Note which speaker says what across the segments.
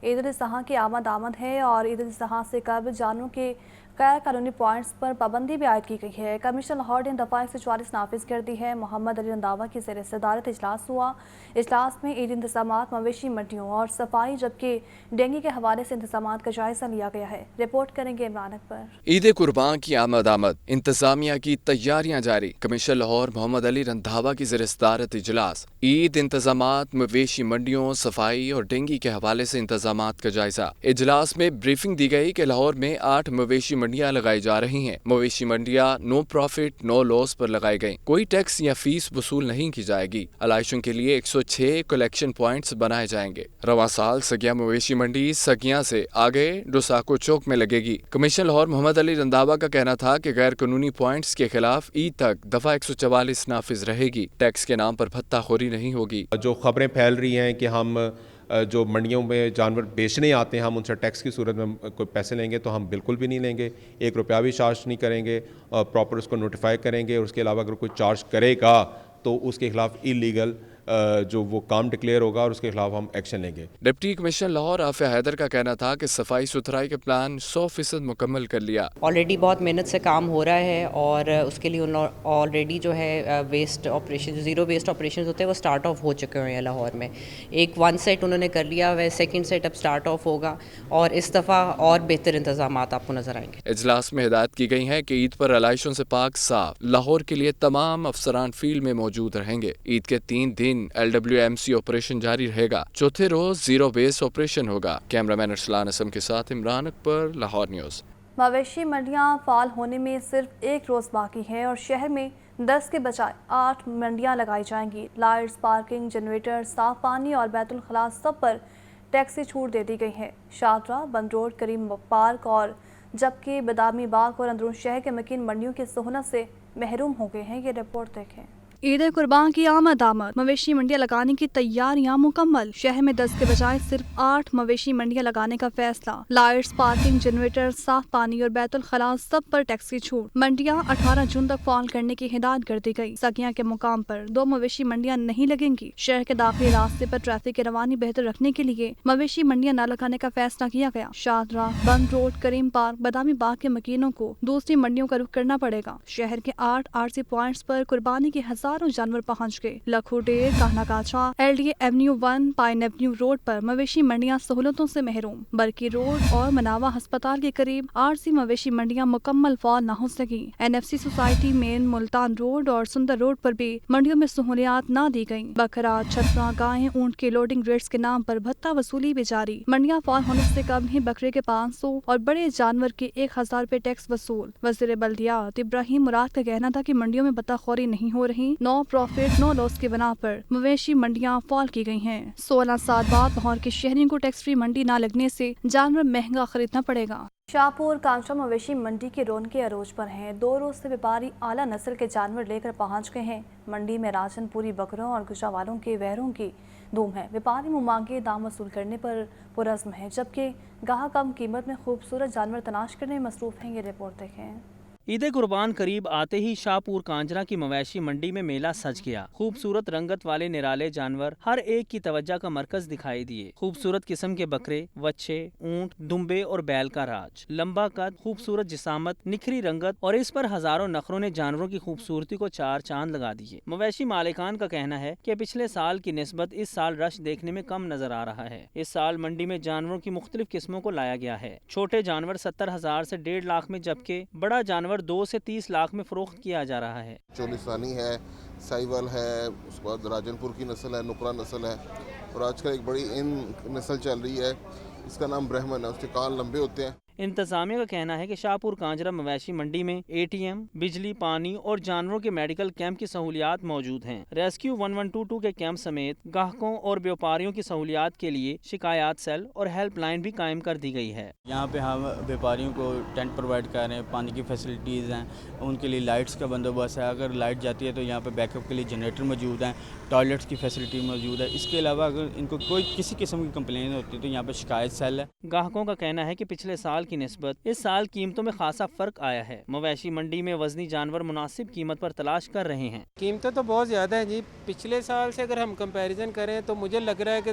Speaker 1: عید الاضحیٰ کی آمد ہے اور عید الاضحیٰ سے قبل جانوروں کے غیر قانونی پوائنٹس پر پابندی بھی عائد کی گئی ہے۔ کمیشن لاہور نے دفعہ 144 نافذ کر دی ہے۔ محمد علی رنداوا کی زیر صدارت اجلاس ہوا۔ اجلاس میں عید انتظامات، مویشی منڈیوں اور صفائی جبکہ ڈینگی کے حوالے سے انتظامات کا جائزہ لیا گیا ہے۔ رپورٹ کریں گے عمران اکبر۔
Speaker 2: عید قربان کی آمد انتظامیہ کی تیاریاں جاری۔ کمیشن لاہور محمد علی رنداوا کی زیر صدارت اجلاس۔ عید انتظامات، مویشی منڈیوں، صفائی اور ڈینگی کے حوالے سے انتظامات کا جائزہ۔ اجلاس میں بریفنگ دی گئی کہ لاہور میں 8 مویشی منڈیاں لگائی جا رہی ہیں۔ مویشی منڈیاں نو پروفٹ نو لاس پر لگائی گئیں۔ کوئی ٹیکس یا فیس وصول نہیں کی جائے گی۔ علائشوں کے لیے 106 کلیکشن پوائنٹس بنائے جائیں گے۔ رواں سال سگیاں مویشی منڈی سگیاں سے آگے ڈوساکو چوک میں لگے گی۔ کمیشن لاہور محمد علی رنداوا کا کہنا تھا کہ غیر قانونی پوائنٹس کے خلاف عید تک دفعہ 144 نافذ رہے گی۔ ٹیکس کے نام پر بھتہ خوری نہیں ہوگی۔
Speaker 3: جو خبریں پھیل رہی ہیں کہ ہم جو منڈیوں میں جانور بیچنے آتے ہیں ہم ان سے ٹیکس کی صورت میں کوئی پیسے لیں گے، تو ہم بالکل بھی نہیں لیں گے، 1 روپیہ بھی چارج نہیں کریں گے، اور پراپر اس کو نوٹیفائی کریں گے، اور اس کے علاوہ اگر کوئی چارج کرے گا تو اس کے خلاف اللیگل جو وہ کام ڈکلیئر ہوگا اور اس کے خلاف ہم ایکشن لیں گے۔
Speaker 2: ڈپٹی کمشنر لاہور عافیہ حیدر کا کہنا تھا کہ صفائی ستھرائی کا پلان 100% مکمل کر لیا۔
Speaker 4: آلریڈی بہت محنت سے کام ہو رہا ہے اور اس کے لیے آلریڈی جو ہے waste operation, zero waste operation ہوتے ہیں وہ سٹارٹ آف ہو چکے ہوئے ہیں لاہور میں۔ ایک 1 سیٹ انہوں نے کر لیا ہے، 2nd سیٹ اب سٹارٹ آف ہوگا اور اس دفعہ اور بہتر انتظامات آپ کو نظر آئیں گے۔
Speaker 2: اجلاس میں ہدایت کی گئی ہے کہ عید پر علائشوں سے پاک صاف لاہور کے لیے تمام افسران فیلڈ میں موجود رہیں گے۔ عید کے 3 دن LWMC آپریشن جاری رہے گا۔ چوتھے روز زیرو بیس آپریشن ہوگا۔ کیمرہ مین ارسلان اسم کے ساتھ عمران اکبر، لاہور نیوز۔
Speaker 1: مویشی منڈیاں فعال ہونے میں صرف 1 روز باقی ہے اور شہر میں 10 کے بجائے 8 منڈیاں لگائی جائیں گی۔ لائٹس، پارکنگ، جنریٹر، صاف پانی اور بیت الخلاء سب پر ٹیکس کی چھوٹ دے دی گئی ہے۔ شاہدرہ، بند روڈ، کریم پارک اور جبکہ بادامی باغ اور اندرون شہر کے مکین منڈیوں کی سہولت سے محروم ہو گئے ہیں۔ یہ رپورٹ دیکھیں۔ عید قربان کی آمد مویشی منڈیاں لگانے کی تیاریاں مکمل۔ شہر میں 10 کے بجائے صرف 8 مویشی منڈیاں لگانے کا فیصلہ۔ لائٹس، پارکنگ، جنریٹر، صاف پانی اور بیت الخلاء سب پر ٹیکس کی چھوٹ۔ منڈیاں 18 جون تک فعال کرنے کی ہدایت کر دی گئی۔ سگیاں کے مقام پر 2 مویشی منڈیاں نہیں لگیں گی۔ شہر کے داخلی راستے پر ٹریفک کی روانی بہتر رکھنے کے لیے مویشی منڈیاں نہ لگانے کا فیصلہ کیا گیا۔ شاہدرہ، بند روڈ، کریم پارک، بادامی باغ کے مکینوں کو دوسری منڈیوں کا رخ کرنا پڑے گا۔ شہر کے 8 RC پوائنٹس پر قربانی کے ہزاروں جانور پہنچ گئے۔ Lakhodair, Kahna Kacha, LDA Avenue 1، Pine Avenue road پر مویشی منڈیاں سہولتوں سے محروم۔ برکی روڈ اور مناوا ہسپتال کے قریب RC مویشی منڈیاں مکمل فعال نہ ہو سکی۔ NFC سوسائٹی مین، ملتان روڈ اور سندر روڈ پر بھی منڈیوں میں سہولیات نہ دی گئیں۔ بکرا، چھترا، گائیں، اونٹ کے لوڈنگ ریٹس کے نام پر بھتہ وصولی بھی جاری۔ منڈیاں فعال ہونے سے قبل ہی بکرے کے 500 اور بڑے جانور کے 1000 روپے ٹیکس وصول۔ وزیر بلدیات ابراہیم مراد کا کہنا تھا کہ منڈیوں میں بھتہ خوری نہیں ہو رہی۔ نو پروفٹ نو لاس کی بنا پر مویشی منڈیاں فعال کی گئی ہیں۔ 16 سال بعد لاہور کے شہریوں کو ٹیکس فری منڈی نہ لگنے سے جانور مہنگا خریدنا پڑے گا۔ شاہپور کانچا مویشی منڈی کی رونقیں عروج پر ہیں۔ 2 روز سے ویپاری اعلیٰ نسل کے جانور لے کر پہنچ گئے ہیں۔ منڈی میں راجن پوری بکروں اور گجرا کے ویروں کی دھوم ہے۔ ویپاری منہ مانگے دام وصول کرنے پر پرعزم ہے، جبکہ گاہک کم قیمت میں خوبصورت جانور تلاش کرنے میں مصروف ہیں۔ یہ رپورٹ دیکھیں۔
Speaker 5: عید قربان قریب آتے ہی شاہپور کانجرا کی مویشی منڈی میں میلہ سج گیا۔ خوبصورت رنگت والے نرالے جانور ہر ایک کی توجہ کا مرکز دکھائی دیے۔ خوبصورت قسم کے بکرے، وچھے، اونٹ، دمبے اور بیل کا راج، لمبا قد، خوبصورت جسامت، نکھری رنگت اور اس پر ہزاروں نخروں نے جانوروں کی خوبصورتی کو 4 چاند لگا دیے۔ مویشی مالکان کا کہنا ہے کہ پچھلے سال کی نسبت اس سال رش دیکھنے میں کم نظر آ رہا ہے۔ اس سال منڈی میں جانوروں کی مختلف قسموں کو لایا گیا ہے۔ چھوٹے جانور 70,000 سے 1.5 لاکھ میں، جبکہ بڑا جانور 2 سے 30 لاکھ میں فروخت کیا جا رہا ہے۔
Speaker 6: چولستانی ہے، سائیول ہے، اس کے بعد راجن پور کی نسل ہے، نکرا نسل ہے، اور آج کل ایک بڑی نسل چل رہی ہے، اس کا نام برہمن ہے، اس کے کان لمبے ہوتے ہیں۔
Speaker 5: انتظامیہ کا کہنا ہے کہ شاہپور کانجرا مویشی منڈی میں ATM، بجلی، پانی اور جانوروں کے میڈیکل کیمپ کی سہولیات موجود ہیں۔ ریسکیو 1122 کے کیمپ سمیت گاہکوں اور بیوپاریوں کی سہولیات کے لیے شکایات سیل اور ہیلپ لائن بھی قائم کر دی گئی ہے۔
Speaker 7: یہاں پہ ہم بیوپاریوں کو ٹینٹ پرووائڈ کر رہے ہیں، پانی کی فیسلٹیز ہیں، ان کے لیے لائٹس کا بندوبست ہے، اگر لائٹ جاتی ہے تو یہاں پہ بیک اپ کے لیے جنریٹر موجود ہیں، ٹوائلٹس کی فیسلٹی موجود ہے۔ اس کے علاوہ اگر ان کو کوئی کسی قسم کی کمپلین ہوتی ہے تو یہاں پہ شکایت سیل ہے۔
Speaker 5: گاہکوں کا کہنا ہے کہ پچھلے سال کی نسبت اس سال قیمتوں میں خاصا فرق آیا ہے۔ مویشی منڈی میں وزنی جانور مناسب قیمت پر تلاش کر رہے ہیں۔
Speaker 8: قیمتیں تو بہت زیادہ ہیں جی، پچھلے سال سے اگر ہم کمپیریزن کریں تو مجھے لگ رہا ہے کہ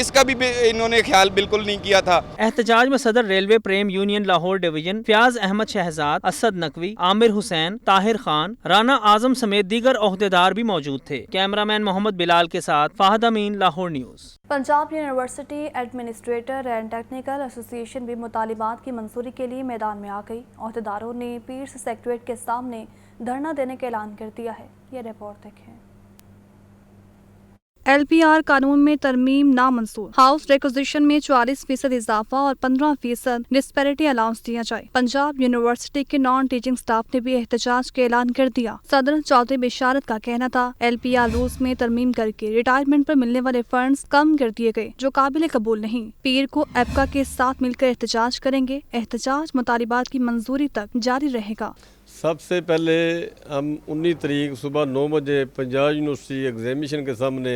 Speaker 9: اس کا بھی انہوں نے خیال بالکل نہیں کیا تھا۔
Speaker 5: احتجاج میں صدر railway premier union Lahore division Fayyaz Ahmed Shahzad, Asad Naqvi, Aamir Hussain, Tahir Khan, Rana Azam سمیت دیگر عہدیدار بھی موجود تھے۔ کیمرہ مین محمد بلال کے ساتھ Fahad Amin, Lahore news.
Speaker 1: Punjab university administrator and technical association بھی مطالبات کی منظوری کے لیے میدان میں آ گئی۔ عہدیداروں نے پیرس سیکریٹریٹ کے سامنے دھرنا دینے کا اعلان کر دیا ہے۔ یہ رپورٹ دیکھیں۔ ایل پی آر قانون میں ترمیم نامنظور، ہاؤس ریکوزیشن میں 40% اضافہ اور 15% ڈسپیرٹی الاؤنس دیا جائے۔ پنجاب یونیورسٹی کے نان ٹیچنگ سٹاف نے بھی احتجاج کا اعلان کر دیا۔ صدر چودھری بشارت کا کہنا تھا ایل پی آر رولز میں ترمیم کر کے ریٹائرمنٹ پر ملنے والے فنڈز کم کر دیے گئے، جو قابل قبول نہیں۔ پیر کو ایپکا کے ساتھ مل کر احتجاج کریں گے۔ احتجاج مطالبات کی منظوری تک جاری رہے گا۔
Speaker 10: سب سے پہلے ہم 19 تاریخ صبح 9 بجے پنجاب یونیورسٹی ایگزامینیشن کے سامنے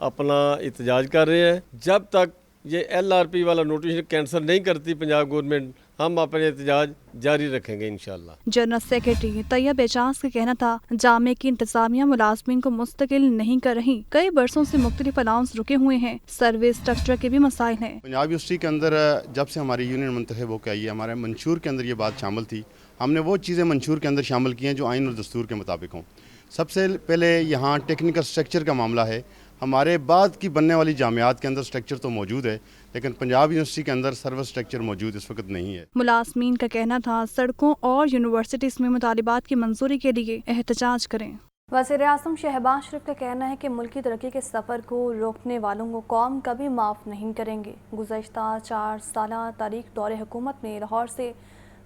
Speaker 10: اپنا احتجاج کر رہے ہیں۔ جب تک یہ ایل آر پی والا نوٹیفکیشن کینسل نہیں کرتی پنجاب گورنمنٹ، ہم اپنے احتجاج جاری رکھیں گے انشاءاللہ۔
Speaker 1: جنرل سیکرٹری طیب اعجاز کا کہنا تھا جامعہ کی انتظامیہ ملازمین کو مستقل نہیں کر رہی، کئی برسوں سے مختلف الاؤنس رکے ہوئے ہیں، سروے اسٹرکچر کے بھی مسائل ہیں۔
Speaker 11: پنجاب یونیورسٹی کے اندر جب سے ہماری یونین منتخب ہو کے آئی ہے، ہمارے منشور کے اندر یہ بات شامل تھی، ہم نے وہ چیزیں منشور کے اندر شامل کی ہیں جو آئین اور دستور کے مطابق ہوں۔ سب سے پہلے یہاں ٹیکنیکل سٹرکچر کا معاملہ ہے۔ ہمارے بعد کی بننے والی جامعات کے اندر سٹرکچر تو موجود ہے، لیکن پنجاب یونیورسٹی کے اندر سروس سٹرکچر موجود اس وقت نہیں ہے۔
Speaker 1: ملازمین کا کہنا تھا سڑکوں اور یونیورسٹیز میں مطالبات کی منظوری کے لیے احتجاج کریں۔ وزیر اعظم شہباز شریف کا کہنا ہے کہ ملکی ترقی کے سفر کو روکنے والوں کو قوم کبھی معاف نہیں کریں گے۔ گزشتہ 4 سالہ تاریخ دور حکومت میں لاہور سے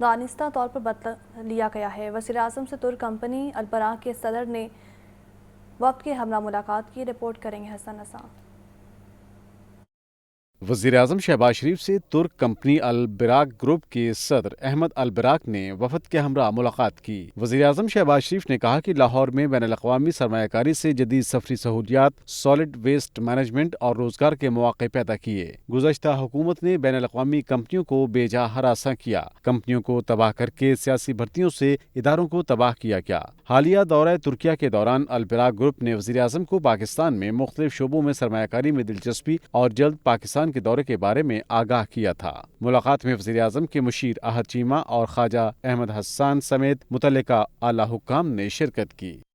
Speaker 1: دانستہ طور پر بدلہ لیا گیا ہے۔ وزیر اعظم سے ترک کمپنی البراق کے صدر نے وفد کے ہمراہ ملاقات کی۔ رپورٹ کریں گے حسن نسا۔
Speaker 12: وزیر اعظم شہباز شریف سے ترک کمپنی البراق گروپ کے صدر احمد البراق نے وفد کے ہمراہ ملاقات کی۔ وزیر اعظم شہباز شریف نے کہا کہ لاہور میں بین الاقوامی سرمایہ کاری سے جدید سفری سہولیات، سالڈ ویسٹ مینجمنٹ اور روزگار کے مواقع پیدا کیے۔ گزشتہ حکومت نے بین الاقوامی کمپنیوں کو بے جا ہراساں کیا، کمپنیوں کو تباہ کر کے سیاسی بھرتیوں سے اداروں کو تباہ کیا گیا۔ حالیہ دورہ ترکیہ کے دوران البراق گروپ نے وزیر اعظم کو پاکستان میں مختلف شعبوں میں سرمایہ کاری میں دلچسپی اور جلد پاکستان کے دورے کے بارے میں آگاہ کیا تھا۔ ملاقات میں وزیر اعظم کے مشیر احد چیمہ اور خواجہ احمد حسان سمیت متعلقہ اعلیٰ حکام نے شرکت کی۔